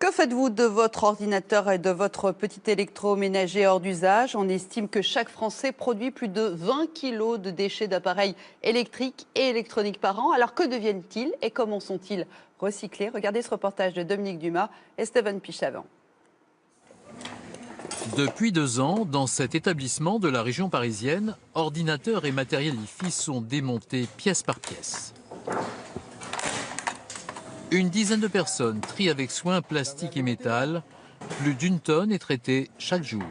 Que faites-vous de votre ordinateur et de votre petit électroménager hors d'usage? On estime que chaque Français produit plus de 20 kilos de déchets d'appareils électriques et électroniques par an. Alors que deviennent-ils et comment sont-ils recyclés? Regardez ce reportage de Dominique Dumas et Stéphane Pichavant. Depuis 2 ans, dans cet établissement de la région parisienne, ordinateurs et matériel IFI sont démontés pièce par pièce. Une dizaine de personnes trient avec soin plastique et métal. Plus d'1 tonne est traitée chaque jour.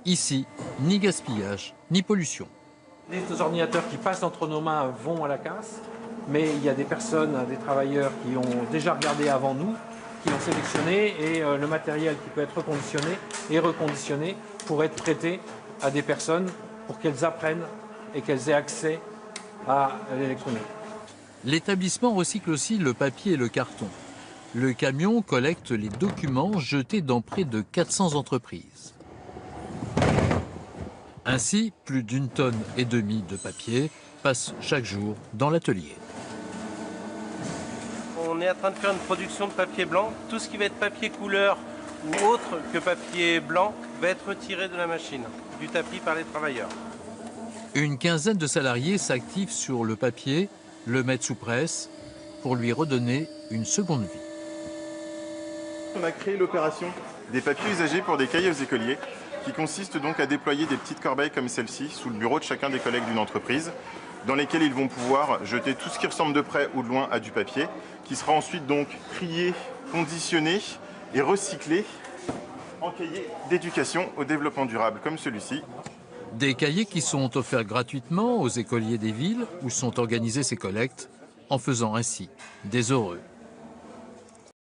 Ici, ni gaspillage, ni pollution. Les ordinateurs qui passent entre nos mains vont à la casse, mais il y a des personnes, des travailleurs qui ont déjà regardé avant nous, qui ont sélectionné et le matériel qui peut être reconditionné est reconditionné pour être prêté à des personnes pour qu'elles apprennent et qu'elles aient accès à l'électronique. L'établissement recycle aussi le papier et le carton. Le camion collecte les documents jetés dans près de 400 entreprises. Ainsi, plus d'1,5 tonne de papier passe chaque jour dans l'atelier. On est en train de faire une production de papier blanc. Tout ce qui va être papier couleur ou autre que papier blanc va être retiré de la machine, du tapis par les travailleurs. Une quinzaine de salariés s'activent sur le papier, le mettent sous presse pour lui redonner une seconde vie. On a créé l'opération des papiers usagés pour des cahiers aux écoliers, qui consiste donc à déployer des petites corbeilles comme celle-ci sous le bureau de chacun des collègues d'une entreprise, dans lesquelles ils vont pouvoir jeter tout ce qui ressemble de près ou de loin à du papier, qui sera ensuite donc trié, conditionné et recyclé en cahier d'éducation au développement durable comme celui-ci. Des cahiers qui sont offerts gratuitement aux écoliers des villes où sont organisées ces collectes, en faisant ainsi des heureux.